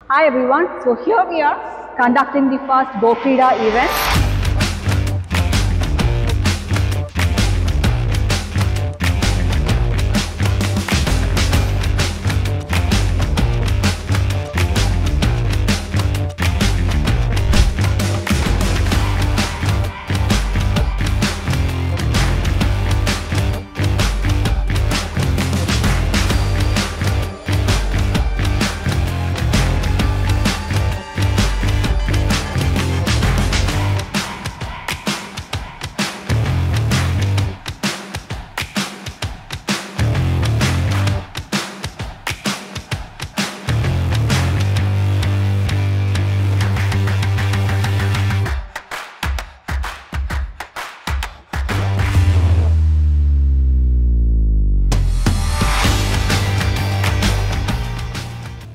Hi everyone, so here we are conducting the first GoKreeda event.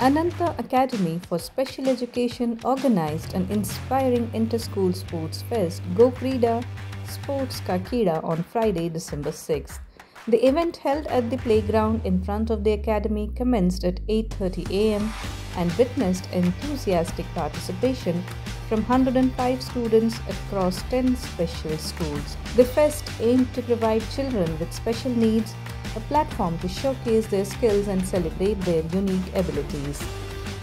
Ananta Academy for Special Education organized an inspiring inter-school sports fest GoKreeda Sports Ka Keeda on Friday, December 6th. The event held at the playground in front of the academy commenced at 8:30 a.m. and witnessed enthusiastic participation from 105 students across 10 special schools. The fest aimed to provide children with special needs a platform to showcase their skills and celebrate their unique abilities.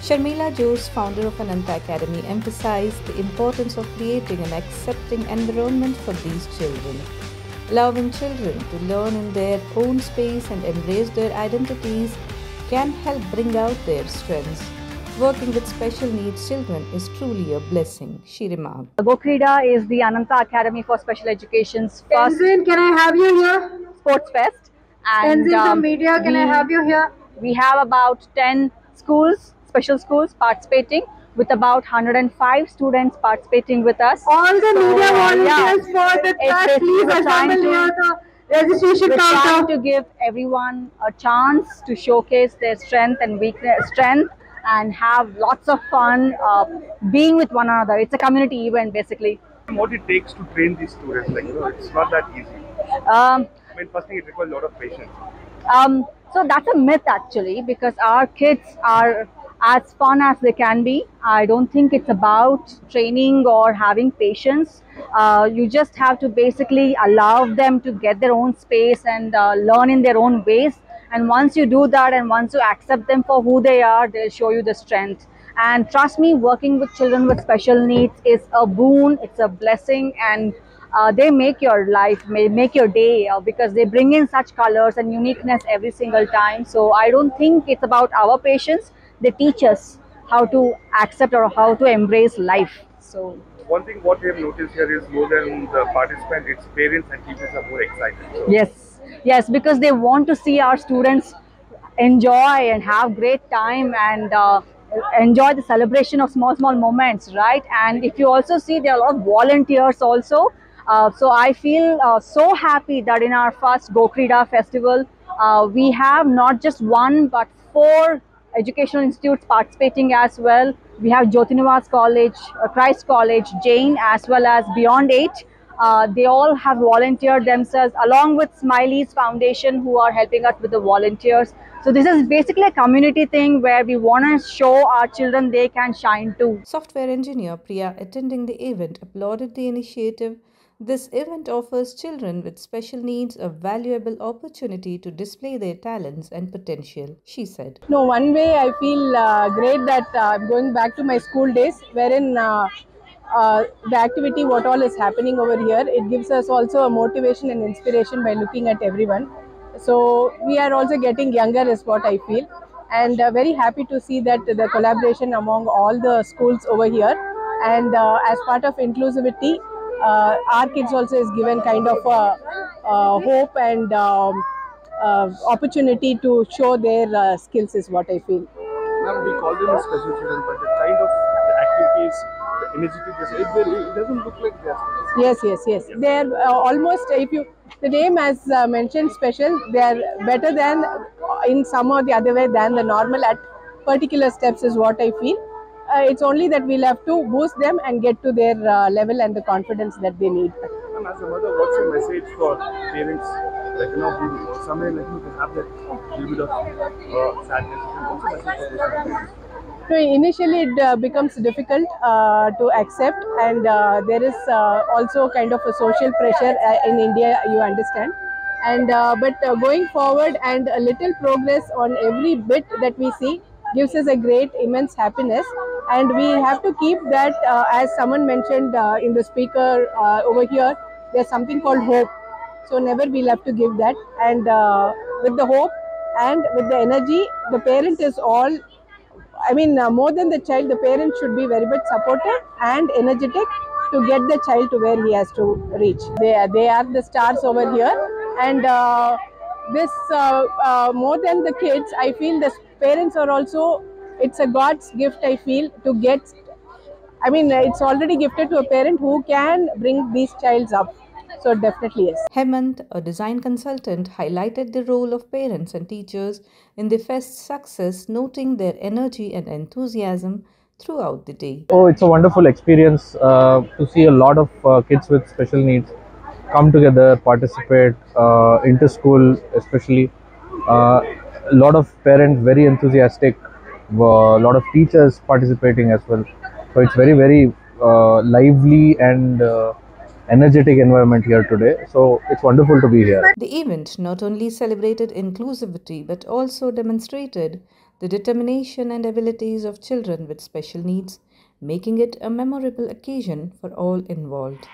Sharmila Jose, founder of Ananta Academy, emphasized the importance of creating an accepting environment for these children. Allowing children to learn in their own space and embrace their identities can help bring out their strengths. Working with special needs children is truly a blessing, she remarked. GoKreeda is the Ananta Academy for Special Education's first Tenzin, can I have you here? sports fest. Tenzin from media, can I have you here? We have about 10 schools, special schools participating with about 105 students participating with us. All the media volunteers for the class, please we're trying assemble here. The registration we're trying counter. to give everyone a chance to showcase their strength and strength and have lots of fun being with one another. It's a community event basically. What it takes to train these students, it's not that easy. First thing, it requires a lot of patience. So that's a myth actually, because our kids are as fun as they can be. I don't think it's about training or having patience. You just have to basically allow them to get their own space and learn in their own ways. And once you do that and once you accept them for who they are, they'll show you the strength. And trust me, working with children with special needs is a boon, it's a blessing, and they make your life, make your day because they bring in such colors and uniqueness every single time. So I don't think it's about our patience. They teach us how to accept or how to embrace life. So one thing what we have noticed here is more than the participants, its parents and teachers are more excited. So yes, because they want to see our students enjoy and have great time and enjoy the celebration of small moments, right? And if you also see, there are a lot of volunteers also. So I feel so happy that in our first GoKreeda festival, we have not just one but 4 educational institutes participating as well. We have Jyotinivas College, Christ College, Jain, as well as Beyond 8. They all have volunteered themselves along with Smiley's Foundation, who are helping us with the volunteers. So this is basically a community thing where we want to show our children they can shine too. Software engineer Priya, attending the event, applauded the initiative. This event offers children with special needs a valuable opportunity to display their talents and potential, she said. No, one way I feel great that I'm going back to my school days, wherein the activity, what all is happening over here, it gives us also a motivation and inspiration by looking at everyone. So we are also getting younger is what I feel, and very happy to see that the collaboration among all the schools over here, and as part of inclusivity, our kids also is given kind of hope and opportunity to show their skills is what I feel. Now we call them a special student, but the kind of the activities, the energetic, it doesn't look like they're Yes. They are almost, if you, the name as mentioned special, they are better than in some or the other way than the normal at particular steps is what I feel. It's only that we'll have to boost them and get to their level and the confidence that they need. And as a mother, what's your message for parents? Who somewhere to have that little bit of sadness. What's your message for those parents? So initially it becomes difficult to accept, and there is also kind of a social pressure in India, you understand. And but going forward, and a little progress on every bit that we see gives us a great immense happiness, and we have to keep that, as someone mentioned in the speaker over here, there's something called hope. So never we'll have to give that, and with the hope and with the energy, the parent is all, I mean, more than the child, the parent should be very much supportive and energetic to get the child to where he has to reach. They are the stars over here, and this more than the kids, I feel the parents are also. It's a God's gift, I feel, to get. I mean, it's already gifted to a parent who can bring these childs up. So definitely yes. Hemant, a design consultant, highlighted the role of parents and teachers in the fest's success, noting their energy and enthusiasm throughout the day. Oh, it's a wonderful experience to see a lot of kids with special needs come together, participate, inter-school especially. A lot of parents very enthusiastic, a lot of teachers participating as well. So it's very, very lively and energetic environment here today. So it's wonderful to be here. The event not only celebrated inclusivity but also demonstrated the determination and abilities of children with special needs, making it a memorable occasion for all involved.